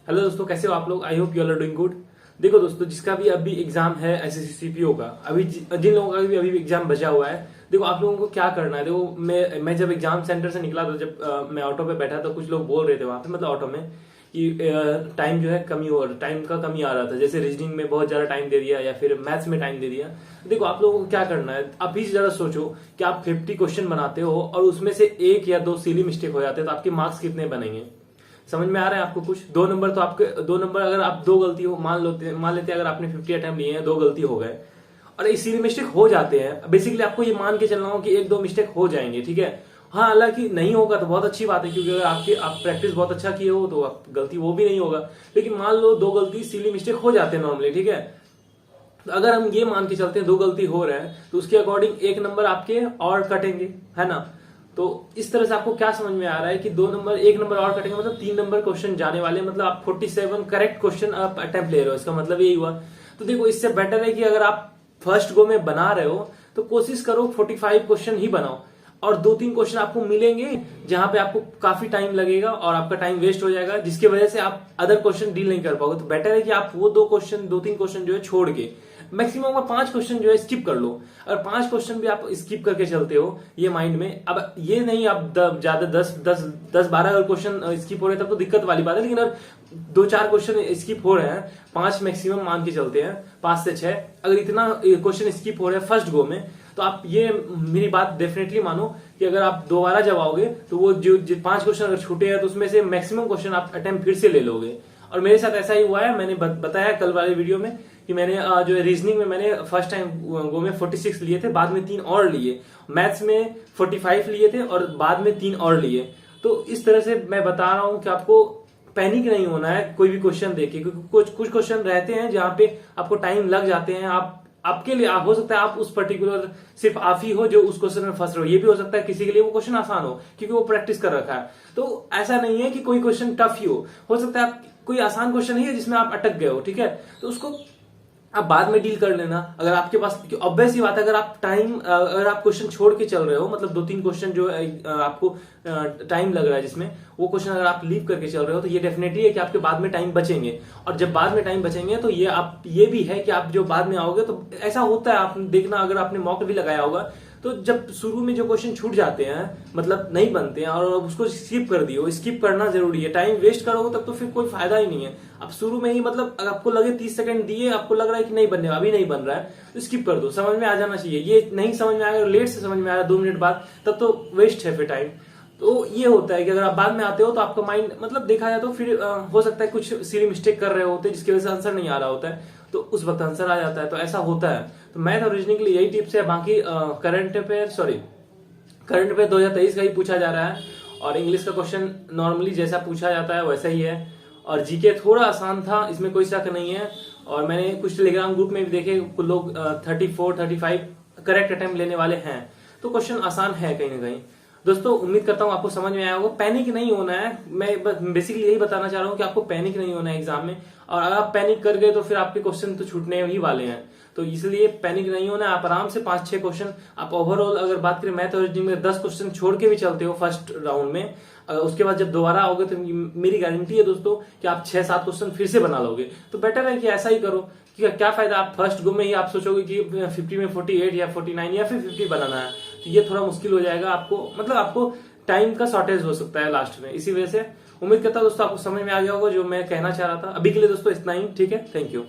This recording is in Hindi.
हेलो दोस्तों, कैसे हो आप लोग। I hope you are doing good. देखो दोस्तों, जिसका भी अभी एग्जाम है एसएससी सीपीओ का, अभी जिन लोगों का भी अभी एग्जाम बचा हुआ है, देखो आप लोगों को क्या करना है। देखो मैं जब एग्जाम सेंटर से निकला था, जब मैं ऑटो पे बैठा तो कुछ लोग बोल रहे थे वहां पे, मतलब ऑटो में, कि टाइम जो है टाइम का कमी आ रहा था। जैसे रीजनिंग में बहुत ज्यादा टाइम दे दिया या फिर मैथ्स में टाइम दे दिया। देखो आप लोगों को क्या करना है, आप ही ज्यादा सोचो कि आप 50 क्वेश्चन बनाते हो और उसमें से एक या दो सिली मिस्टेक हो जाते हैं, तो आपके मार्क्स कितने बनेंगे। समझ में आ रहा है आपको कुछ। 2 नंबर तो आपके 2 नंबर, अगर आप दो गलती हो मान लेते हैं, अगर आपने 50 अटेम्प्ट लिए हैं, 2 गलती हो गए और इसीलिए मिस्टेक हो जाते हैं। बेसिकली आपको ये मान के चलना हो कि 1-2 मिस्टेक हो जाएंगे, ठीक है। हाँ, हालांकि नहीं होगा तो बहुत अच्छी बात है, क्योंकि अगर आप प्रैक्टिस बहुत अच्छा किए हो तो आप गलती वो भी नहीं होगा। लेकिन मान लो 2 गलती सिली मिस्टेक हो जाते हैं नॉर्मली, ठीक है। तो अगर हम ये मान के चलते हैं 2 गलती हो रहा है, तो उसके अकॉर्डिंग 1 नंबर आपके और कटेंगे, है ना। तो इस तरह से आपको क्या समझ में आ रहा है कि 2 नंबर 1 नंबर और कटेंगे, मतलब 3 नंबर क्वेश्चन जाने वाले, मतलब आप 47 करेक्ट क्वेश्चन आप अटेम्प्ट ले रहे हो, इसका मतलब यही हुआ। तो देखो, इससे बेटर है कि अगर आप फर्स्ट गो में बना रहे हो तो कोशिश करो 45 क्वेश्चन ही बनाओ, और 2-3 क्वेश्चन आपको मिलेंगे जहां पे आपको काफी टाइम लगेगा और आपका टाइम वेस्ट हो जाएगा, जिसकी वजह से आप अदर क्वेश्चन डील नहीं कर पाओगे। तो बेटर है कि आप वो 2-3 क्वेश्चन जो है छोड़ के मैक्सिमम का 5 क्वेश्चन जो है स्किप कर लो। और 5 क्वेश्चन भी आप स्किप करके चलते हो ये माइंड में। अब ये नहीं आप ज्यादा 10-12 क्वेश्चन स्किप हो रहे हैं तब तो दिक्कत वाली बात है, लेकिन अगर 2-4 क्वेश्चन स्किप हो रहे हैं, 5 मैक्सिमम मान के चलते हैं, 5 से 6, अगर इतना क्वेश्चन स्किप हो रहे हैं फर्स्ट गो में, तो आप ये मेरी बात डेफिनेटली मानो कि अगर आप दोबारा जब आओगे तो वो जो 5 क्वेश्चन अगर छूटे हैं तो उसमें से मैक्सिमम क्वेश्चन आप अटेम्प्ट फिर से ले लोगे। और मेरे साथ ऐसा ही हुआ है। मैंने बताया कल वाले वीडियो में कि मैंने जो है रीजनिंग में मैंने फर्स्ट टाइम गो में 46 लिए थे, बाद में 3 और लिए। मैथ्स में 45 लिए थे और बाद में 3 और लिए। तो इस तरह से मैं बता रहा हूं कि आपको पैनिक नहीं होना है कोई भी क्वेश्चन देके, क्योंकि कुछ क्वेश्चन रहते हैं जहां पे आपको टाइम लग जाते हैं। आपके लिए आप हो सकता है आप उस पर्टिकुलर सिर्फ आप ही हो जो उस क्वेश्चन में फंस रहे हो। ये भी हो सकता है किसी के लिए वो क्वेश्चन आसान हो, क्योंकि वो प्रैक्टिस कर रखा है। तो ऐसा नहीं है कि कोई क्वेश्चन टफ ही हो सकता है आप कोई आसान क्वेश्चन ही है जिसमें आप अटक गए हो, ठीक है। तो उसको आप बाद में डील कर लेना। अगर आपके पास, ऑब्वियस ही बात है, अगर आप क्वेश्चन छोड़ के चल रहे हो, मतलब 2-3 क्वेश्चन जो आपको टाइम लग रहा है जिसमें, वो क्वेश्चन अगर आप लीव करके चल रहे हो, तो ये डेफिनेटली है कि आपके बाद में टाइम बचेंगे। और जब बाद में टाइम बचेंगे तो ये भी है कि आप जो बाद में आओगे, तो ऐसा होता है, आप देखना, अगर आपने मॉक भी लगाया होगा तो जब शुरू में जो क्वेश्चन छूट जाते हैं, मतलब नहीं बनते हैं और उसको स्किप कर दिए, स्किप करना जरूरी है। टाइम वेस्ट करोगे तब तो फिर कोई फायदा ही नहीं है। अब शुरू में ही, मतलब अगर आपको लगे 30 सेकंड दिए, आपको लग रहा है कि नहीं बनने, अभी नहीं बन रहा है, तो स्किप कर दो। समझ में आ जाना चाहिए। ये नहीं समझ में आएगा, लेट से समझ में आया 2 मिनट बाद, तब तो वेस्ट है फिर टाइम। तो ये होता है कि अगर आप बाद में आते हो तो आपका माइंड, मतलब देखा जाए तो फिर हो सकता है कुछ सीरी मिस्टेक कर रहे होते हैं जिसकी वजह से आंसर नहीं आ रहा होता है, तो उस वक्त आंसर आ जाता है। तो ऐसा होता है। तो मैथ और रीजनिंग के लिए यही टिप्स है। बाकी करंट अफेयर 2023 का ही पूछा जा रहा है, और इंग्लिश का क्वेश्चन नॉर्मली जैसा पूछा जाता है वैसा ही है। और जीके थोड़ा आसान था, इसमें कोई शक नहीं है। और मैंने कुछ टेलीग्राम ग्रुप में भी देखे, कुछ लोग 34-35 करेक्ट अटेम्प्ट लेने वाले हैं, तो क्वेश्चन आसान है कहीं ना कहीं। दोस्तों, उम्मीद करता हूं आपको समझ में आया होगा। पैनिक नहीं होना है, मैं बेसिकली यही बताना चाह रहा हूं कि आपको पैनिक नहीं होना है एग्जाम में। और अगर आप पैनिक कर गए तो फिर आपके क्वेश्चन तो छूटने ही वाले हैं। तो इसलिए पैनिक नहीं होना है। आप आराम से 5-6 क्वेश्चन, आप ओवरऑल अगर बात करें मैथ और रीजनिंग में 10 क्वेश्चन छोड़ के भी चलते हो फर्स्ट राउंड में, उसके बाद जब दोबारा आओगे तो मेरी गारंटी है दोस्तों कि आप 6-7 क्वेश्चन फिर से बना लोगे। तो बेटर है कि ऐसा ही करो। क्या फायदा, आप फर्स्ट गो में ही आप सोचोगे कि 50 में 48 या 49 या फिर 50 बनाना है, तो ये थोड़ा मुश्किल हो जाएगा आपको, मतलब आपको टाइम का शॉर्टेज हो सकता है लास्ट में। इसी वजह से उम्मीद करता हूं दोस्तों आपको समझ में आ गया होगा जो मैं कहना चाह रहा था। अभी के लिए दोस्तों इतना ही, ठीक है। Thank you.